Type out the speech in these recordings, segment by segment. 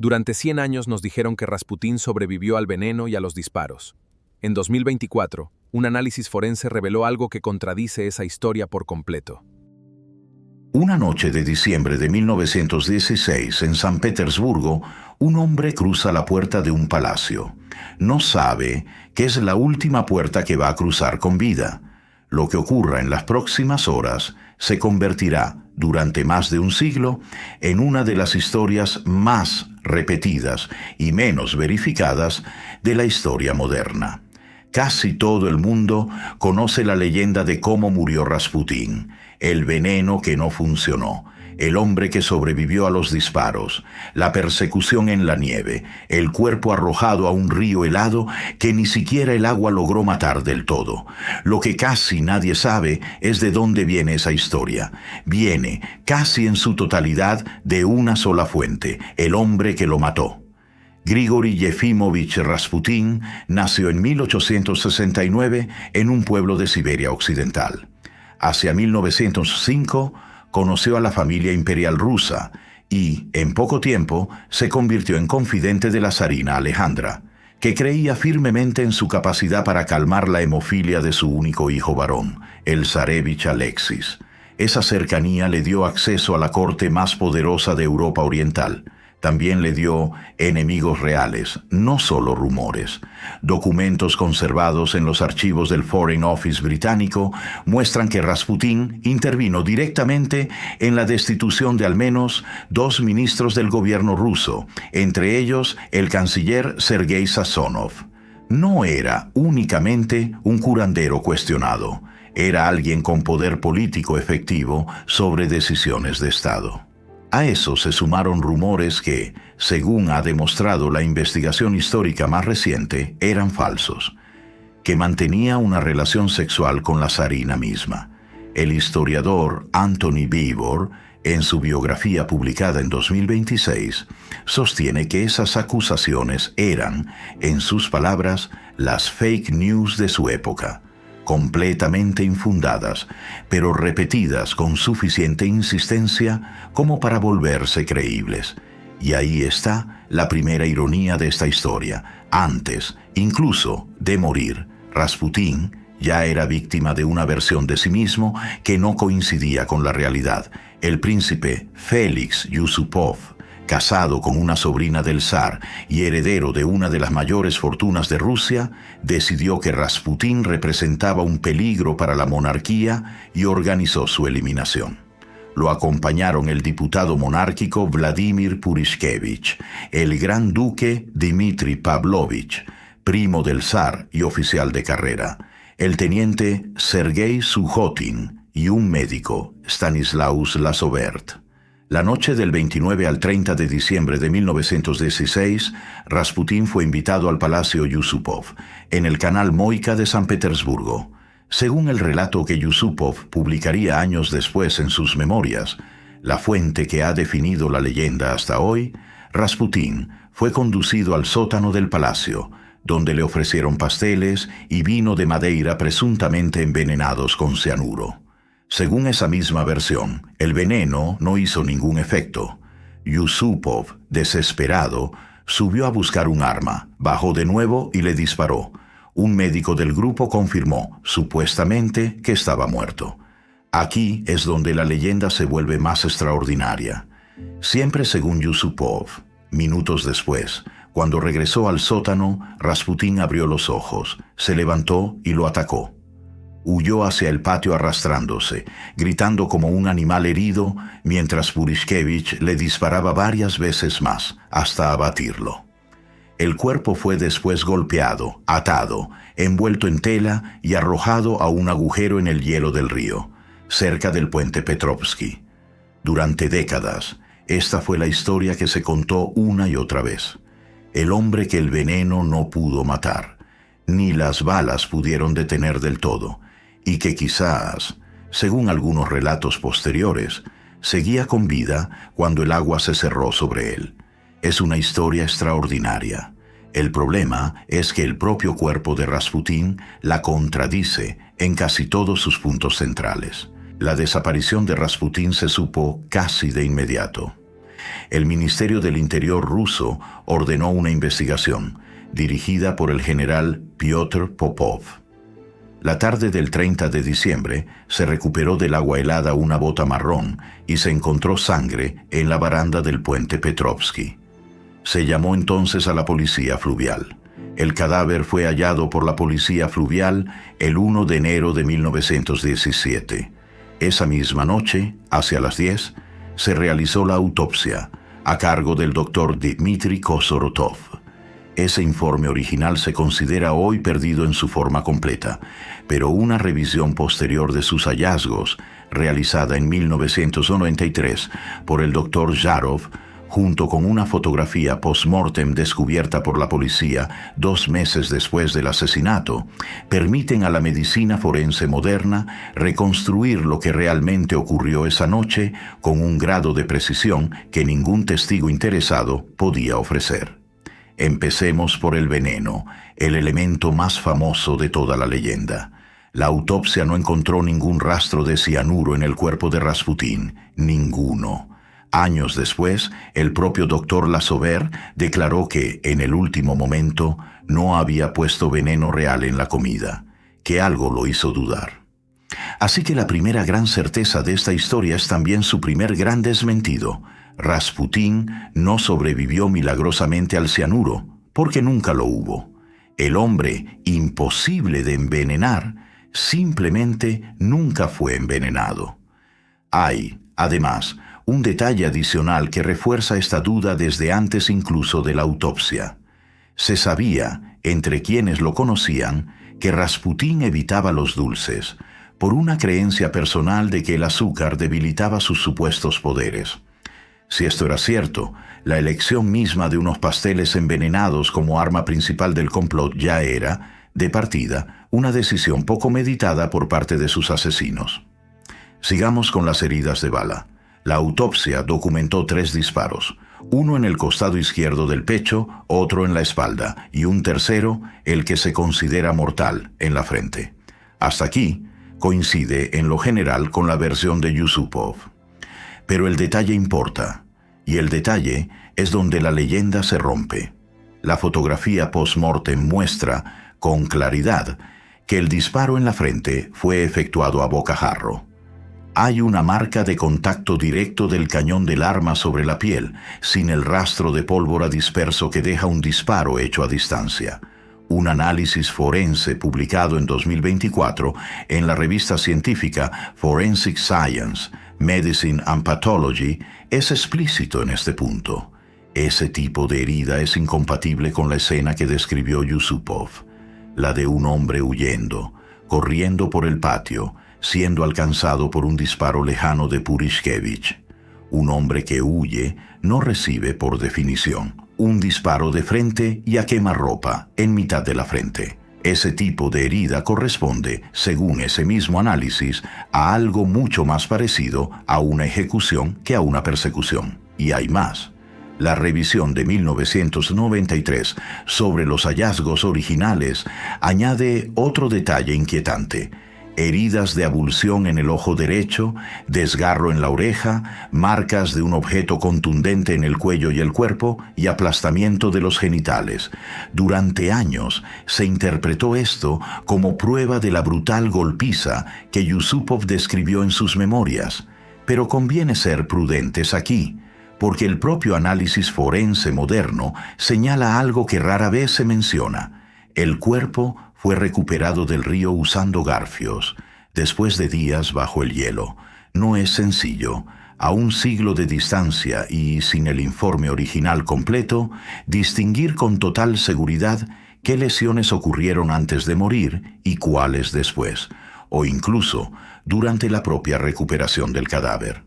Durante 100 años nos dijeron que Rasputín sobrevivió al veneno y a los disparos. En 2024, un análisis forense reveló algo que contradice esa historia por completo. Una noche de diciembre de 1916, en San Petersburgo, un hombre cruza la puerta de un palacio. No sabe que es la última puerta que va a cruzar con vida. Lo que ocurra en las próximas horas se convertirá, durante más de un siglo, en una de las historias más repetidas y menos verificadas de la historia moderna. Casi todo el mundo conoce la leyenda de cómo murió Rasputín, el veneno que no funcionó, el hombre que sobrevivió a los disparos, la persecución en la nieve, el cuerpo arrojado a un río helado que ni siquiera el agua logró matar del todo. Lo que casi nadie sabe es de dónde viene esa historia. Viene, casi en su totalidad, de una sola fuente, el hombre que lo mató. Grigori Yefimóvich Rasputín nació en 1869 en un pueblo de Siberia Occidental. Hacia 1905 conoció a la familia imperial rusa y, en poco tiempo, se convirtió en confidente de la zarina Alejandra, que creía firmemente en su capacidad para calmar la hemofilia de su único hijo varón, el zarevich Alexis. Esa cercanía le dio acceso a la corte más poderosa de Europa Oriental. También le dio enemigos reales, no solo rumores. Documentos conservados en los archivos del Foreign Office británico muestran que Rasputín intervino directamente en la destitución de al menos 2 ministros del gobierno ruso, entre ellos el canciller Sergei Sazonov. No era únicamente un curandero cuestionado, era alguien con poder político efectivo sobre decisiones de Estado. A eso se sumaron rumores que, según ha demostrado la investigación histórica más reciente, eran falsos, que mantenía una relación sexual con la zarina misma. El historiador Anthony Beevor, en su biografía publicada en 2026, sostiene que esas acusaciones eran, en sus palabras, las fake news de su época, completamente infundadas, pero repetidas con suficiente insistencia como para volverse creíbles. Y ahí está la primera ironía de esta historia. Antes, incluso, de morir, Rasputín ya era víctima de una versión de sí mismo que no coincidía con la realidad. El príncipe Félix Yusupov, casado con una sobrina del zar y heredero de una de las mayores fortunas de Rusia, decidió que Rasputín representaba un peligro para la monarquía y organizó su eliminación. Lo acompañaron el diputado monárquico Vladimir Purishkevich, el gran duque Dmitri Pavlovich, primo del zar y oficial de carrera, el teniente Sergei Sujotin y un médico, Stanislaus Lasovert. La noche del 29 al 30 de diciembre de 1916, Rasputín fue invitado al Palacio Yusupov, en el canal Moika de San Petersburgo. Según el relato que Yusupov publicaría años después en sus memorias, la fuente que ha definido la leyenda hasta hoy, Rasputín fue conducido al sótano del palacio, donde le ofrecieron pasteles y vino de Madeira presuntamente envenenados con cianuro. Según esa misma versión, el veneno no hizo ningún efecto. Yusupov, desesperado, subió a buscar un arma, bajó de nuevo y le disparó. Un médico del grupo confirmó, supuestamente, que estaba muerto. Aquí es donde la leyenda se vuelve más extraordinaria. Siempre según Yusupov, minutos después, cuando regresó al sótano, Rasputín abrió los ojos, se levantó y lo atacó. Huyó hacia el patio arrastrándose, gritando como un animal herido, mientras Purishkevich le disparaba varias veces más, hasta abatirlo. El cuerpo fue después golpeado, atado, envuelto en tela y arrojado a un agujero en el hielo del río, cerca del puente Petrovsky. Durante décadas, esta fue la historia que se contó una y otra vez. El hombre que el veneno no pudo matar, ni las balas pudieron detener del todo, y que quizás, según algunos relatos posteriores, seguía con vida cuando el agua se cerró sobre él. Es una historia extraordinaria. El problema es que el propio cuerpo de Rasputín la contradice en casi todos sus puntos centrales. La desaparición de Rasputín se supo casi de inmediato. El Ministerio del Interior ruso ordenó una investigación, dirigida por el general Piotr Popov. La tarde del 30 de diciembre se recuperó del agua helada una bota marrón y se encontró sangre en la baranda del puente Petrovsky. Se llamó entonces a la policía fluvial. El cadáver fue hallado por la policía fluvial el 1 de enero de 1917. Esa misma noche, hacia las 10, se realizó la autopsia a cargo del doctor Dmitry Kosorotov. Ese informe original se considera hoy perdido en su forma completa, pero una revisión posterior de sus hallazgos, realizada en 1993 por el doctor Zharov, junto con una fotografía post-mortem descubierta por la policía 2 meses después del asesinato, permiten a la medicina forense moderna reconstruir lo que realmente ocurrió esa noche con un grado de precisión que ningún testigo interesado podía ofrecer. Empecemos por el veneno, el elemento más famoso de toda la leyenda. La autopsia no encontró ningún rastro de cianuro en el cuerpo de Rasputín, ninguno. Años después, el propio doctor Lasover declaró que, en el último momento, no había puesto veneno real en la comida, que algo lo hizo dudar. Así que la primera gran certeza de esta historia es también su primer gran desmentido. Rasputín no sobrevivió milagrosamente al cianuro, porque nunca lo hubo. El hombre imposible de envenenar simplemente nunca fue envenenado. Hay, además, un detalle adicional que refuerza esta duda desde antes incluso de la autopsia. Se sabía, entre quienes lo conocían, que Rasputín evitaba los dulces, por una creencia personal de que el azúcar debilitaba sus supuestos poderes. Si esto era cierto, la elección misma de unos pasteles envenenados como arma principal del complot ya era, de partida, una decisión poco meditada por parte de sus asesinos. Sigamos con las heridas de bala. La autopsia documentó 3 disparos, uno en el costado izquierdo del pecho, otro en la espalda y un tercero, el que se considera mortal, en la frente. Hasta aquí, coincide en lo general con la versión de Yusupov. Pero el detalle importa, y el detalle es donde la leyenda se rompe. La fotografía post-mortem muestra, con claridad, que el disparo en la frente fue efectuado a bocajarro. Hay una marca de contacto directo del cañón del arma sobre la piel, sin el rastro de pólvora disperso que deja un disparo hecho a distancia. Un análisis forense publicado en 2024 en la revista científica Forensic Science, Medicine and Pathology es explícito en este punto. Ese tipo de herida es incompatible con la escena que describió Yusupov, la de un hombre huyendo, corriendo por el patio, siendo alcanzado por un disparo lejano de Purishkevich. Un hombre que huye no recibe, por definición, un disparo de frente y a quemarropa en mitad de la frente. Ese tipo de herida corresponde, según ese mismo análisis, a algo mucho más parecido a una ejecución que a una persecución. Y hay más. La revisión de 1993 sobre los hallazgos originales añade otro detalle inquietante: heridas de abulsión en el ojo derecho, desgarro en la oreja, marcas de un objeto contundente en el cuello y el cuerpo y aplastamiento de los genitales. Durante años se interpretó esto como prueba de la brutal golpiza que Yusupov describió en sus memorias. Pero conviene ser prudentes aquí, porque el propio análisis forense moderno señala algo que rara vez se menciona. El cuerpo fue recuperado del río usando garfios, después de días bajo el hielo. No es sencillo, a un siglo de distancia y sin el informe original completo, distinguir con total seguridad qué lesiones ocurrieron antes de morir y cuáles después, o incluso durante la propia recuperación del cadáver.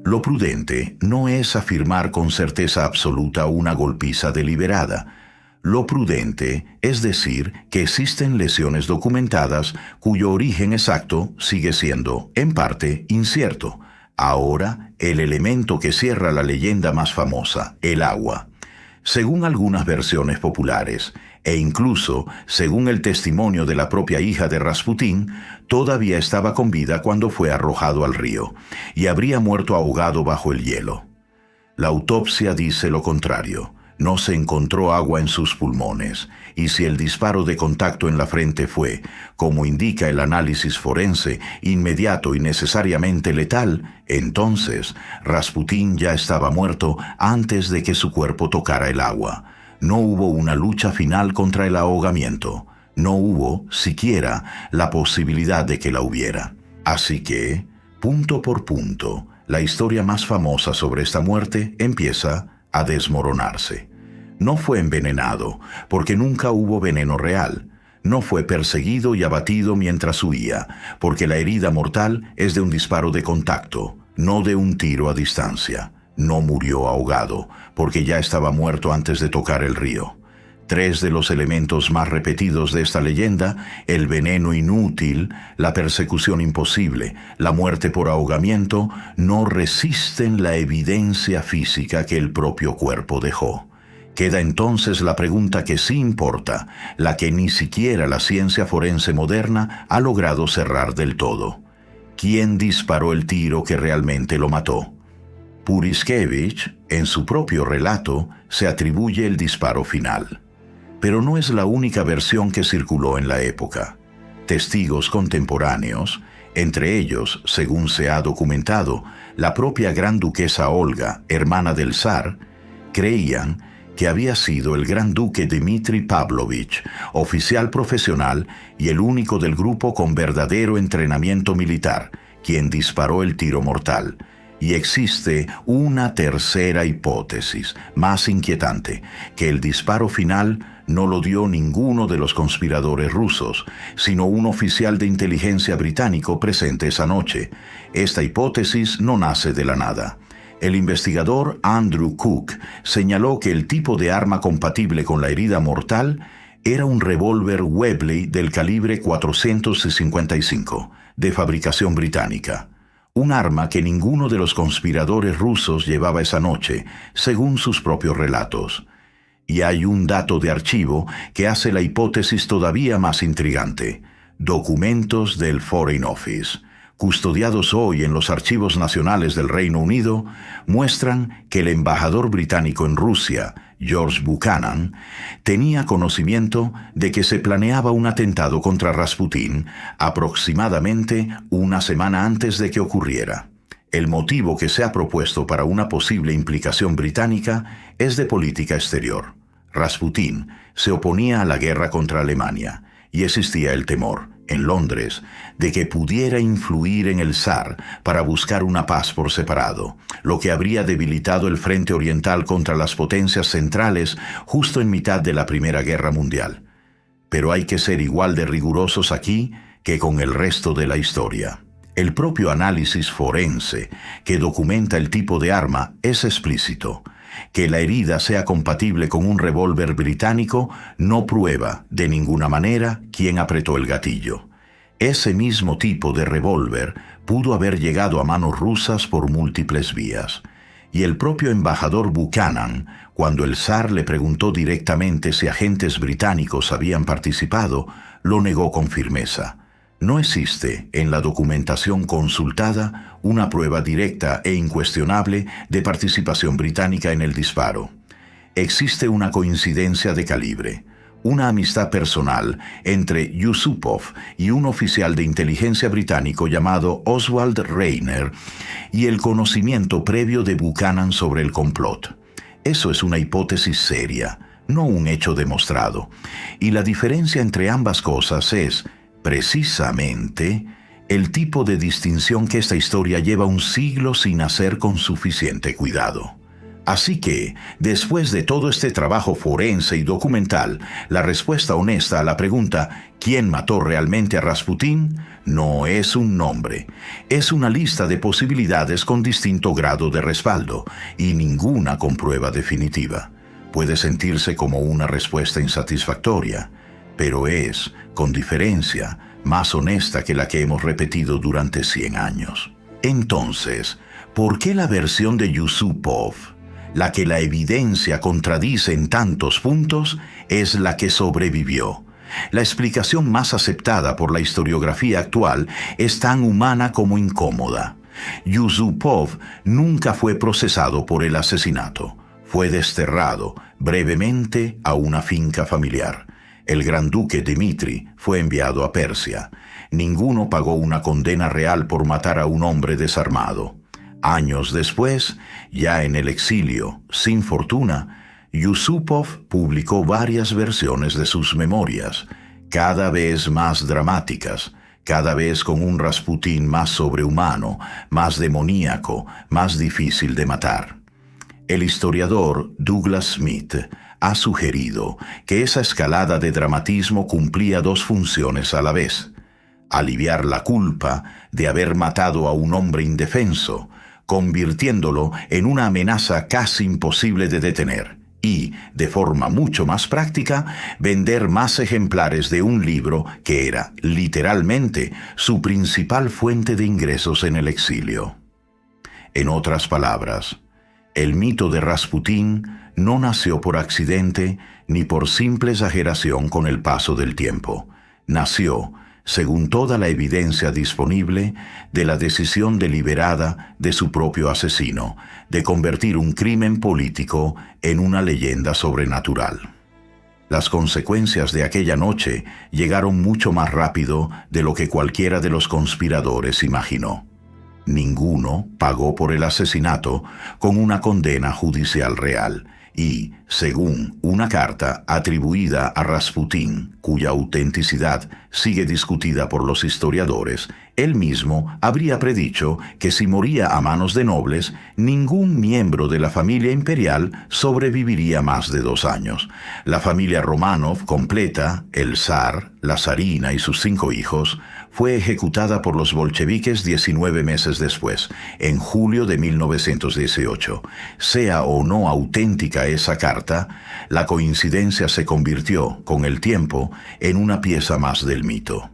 Lo prudente no es afirmar con certeza absoluta una golpiza deliberada. Lo prudente es decir que existen lesiones documentadas cuyo origen exacto sigue siendo, en parte, incierto. Ahora, el elemento que cierra la leyenda más famosa, el agua. Según algunas versiones populares, e incluso según el testimonio de la propia hija de Rasputín, todavía estaba con vida cuando fue arrojado al río, y habría muerto ahogado bajo el hielo. La autopsia dice lo contrario. No se encontró agua en sus pulmones, y si el disparo de contacto en la frente fue, como indica el análisis forense, inmediato y necesariamente letal, entonces Rasputín ya estaba muerto antes de que su cuerpo tocara el agua. No hubo una lucha final contra el ahogamiento. No hubo, siquiera, la posibilidad de que la hubiera. Así que, punto por punto, la historia más famosa sobre esta muerte empieza a desmoronarse. No fue envenenado, porque nunca hubo veneno real. No fue perseguido y abatido mientras huía, porque la herida mortal es de un disparo de contacto, no de un tiro a distancia. No murió ahogado, porque ya estaba muerto antes de tocar el río. 3 de los elementos más repetidos de esta leyenda, el veneno inútil, la persecución imposible, la muerte por ahogamiento, no resisten la evidencia física que el propio cuerpo dejó. Queda entonces la pregunta que sí importa, la que ni siquiera la ciencia forense moderna ha logrado cerrar del todo. ¿Quién disparó el tiro que realmente lo mató? Puriskevich, en su propio relato, se atribuye el disparo final. Pero no es la única versión que circuló en la época. Testigos contemporáneos, entre ellos, según se ha documentado, la propia gran duquesa Olga, hermana del zar, creían que había sido el gran duque Dmitri Pavlovich, oficial profesional y el único del grupo con verdadero entrenamiento militar, quien disparó el tiro mortal. Y existe una tercera hipótesis, más inquietante, que el disparo final no lo dio ninguno de los conspiradores rusos, sino un oficial de inteligencia británico presente esa noche. Esta hipótesis no nace de la nada. El investigador Andrew Cook señaló que el tipo de arma compatible con la herida mortal era un revólver Webley del calibre 455, de fabricación británica. Un arma que ninguno de los conspiradores rusos llevaba esa noche, según sus propios relatos. Y hay un dato de archivo que hace la hipótesis todavía más intrigante. Documentos del Foreign Office, custodiados hoy en los archivos nacionales del Reino Unido, muestran que el embajador británico en Rusia, George Buchanan, tenía conocimiento de que se planeaba un atentado contra Rasputín aproximadamente una semana antes de que ocurriera. El motivo que se ha propuesto para una posible implicación británica es de política exterior. Rasputín se oponía a la guerra contra Alemania y existía el temor, en Londres, de que pudiera influir en el zar para buscar una paz por separado, lo que habría debilitado el frente oriental contra las potencias centrales justo en mitad de la Primera Guerra Mundial. Pero hay que ser igual de rigurosos aquí que con el resto de la historia. El propio análisis forense que documenta el tipo de arma es explícito. Que la herida sea compatible con un revólver británico no prueba de ninguna manera quién apretó el gatillo. Ese mismo tipo de revólver pudo haber llegado a manos rusas por múltiples vías. Y el propio embajador Buchanan, cuando el zar le preguntó directamente si agentes británicos habían participado, lo negó con firmeza. No existe en la documentación consultada una prueba directa e incuestionable de participación británica en el disparo. Existe una coincidencia de calibre, una amistad personal entre Yusupov y un oficial de inteligencia británico llamado Oswald Reiner y el conocimiento previo de Buchanan sobre el complot. Eso es una hipótesis seria, no un hecho demostrado. Y la diferencia entre ambas cosas es, precisamente, el tipo de distinción que esta historia lleva un siglo sin hacer con suficiente cuidado. Así que, después de todo este trabajo forense y documental, la respuesta honesta a la pregunta ¿quién mató realmente a Rasputín? No es un nombre. Es una lista de posibilidades con distinto grado de respaldo, y ninguna con prueba definitiva. Puede sentirse como una respuesta insatisfactoria, pero es, con diferencia, más honesta que la que hemos repetido durante 100 años. Entonces, ¿por qué la versión de Yusupov, la que la evidencia contradice en tantos puntos, es la que sobrevivió? La explicación más aceptada por la historiografía actual es tan humana como incómoda. Yusupov nunca fue procesado por el asesinato. Fue desterrado brevemente a una finca familiar. El gran duque Dmitri fue enviado a Persia. Ninguno pagó una condena real por matar a un hombre desarmado. Años después, ya en el exilio, sin fortuna, Yusupov publicó varias versiones de sus memorias, cada vez más dramáticas, cada vez con un Rasputín más sobrehumano, más demoníaco, más difícil de matar. El historiador Douglas Smith ha sugerido que esa escalada de dramatismo cumplía dos funciones a la vez: aliviar la culpa de haber matado a un hombre indefenso, convirtiéndolo en una amenaza casi imposible de detener, y, de forma mucho más práctica, vender más ejemplares de un libro que era, literalmente, su principal fuente de ingresos en el exilio. En otras palabras, el mito de Rasputín no nació por accidente ni por simple exageración con el paso del tiempo. Nació, según toda la evidencia disponible, de la decisión deliberada de su propio asesino de convertir un crimen político en una leyenda sobrenatural. Las consecuencias de aquella noche llegaron mucho más rápido de lo que cualquiera de los conspiradores imaginó. Ninguno pagó por el asesinato con una condena judicial real y, según una carta atribuida a Rasputín, cuya autenticidad sigue discutida por los historiadores, él mismo habría predicho que si moría a manos de nobles, ningún miembro de la familia imperial sobreviviría más de 2 años. La familia Romanov completa, el zar, la zarina y sus 5 hijos, fue ejecutada por los bolcheviques 19 meses después, en julio de 1918. Sea o no auténtica esa carta, la coincidencia se convirtió, con el tiempo, en una pieza más del mito.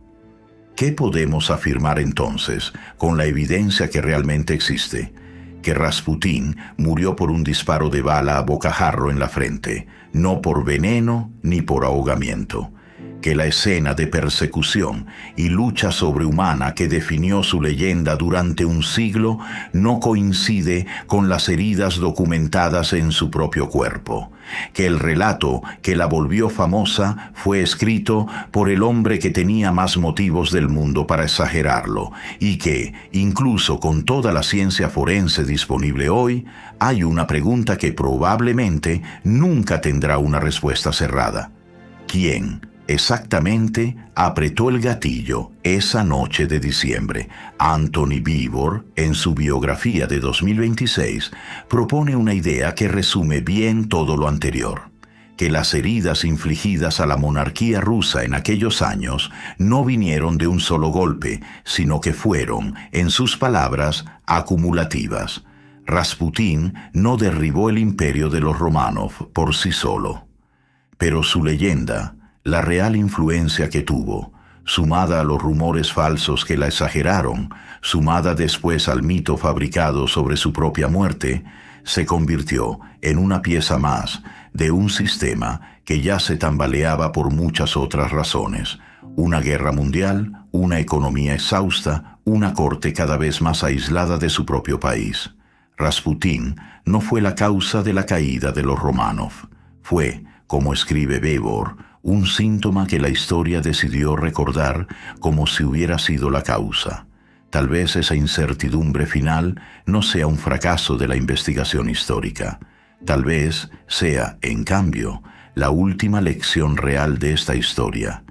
¿Qué podemos afirmar entonces, con la evidencia que realmente existe? Que Rasputín murió por un disparo de bala a bocajarro en la frente, no por veneno ni por ahogamiento. Que la escena de persecución y lucha sobrehumana que definió su leyenda durante un siglo no coincide con las heridas documentadas en su propio cuerpo. Que el relato que la volvió famosa fue escrito por el hombre que tenía más motivos del mundo para exagerarlo, y que, incluso con toda la ciencia forense disponible hoy, hay una pregunta que probablemente nunca tendrá una respuesta cerrada. ¿Quién exactamente apretó el gatillo esa noche de diciembre? Anthony Beevor, en su biografía de 2026, propone una idea que resume bien todo lo anterior: que las heridas infligidas a la monarquía rusa en aquellos años no vinieron de un solo golpe, sino que fueron, en sus palabras, acumulativas. Rasputín no derribó el imperio de los Romanov por sí solo, pero su leyenda, la real influencia que tuvo, sumada a los rumores falsos que la exageraron, sumada después al mito fabricado sobre su propia muerte, se convirtió en una pieza más de un sistema que ya se tambaleaba por muchas otras razones: una guerra mundial, una economía exhausta, una corte cada vez más aislada de su propio país. Rasputín no fue la causa de la caída de los Romanov. Fue, como escribe Beevor, un síntoma que la historia decidió recordar como si hubiera sido la causa. Tal vez esa incertidumbre final no sea un fracaso de la investigación histórica. Tal vez sea, en cambio, la última lección real de esta historia: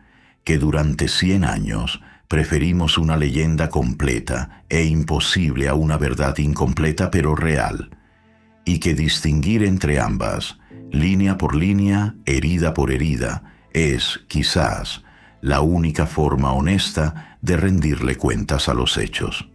que durante 100 años preferimos una leyenda completa e imposible a una verdad incompleta pero real, y que distinguir entre ambas, línea por línea, herida por herida, es, quizás, la única forma honesta de rendirle cuentas a los hechos.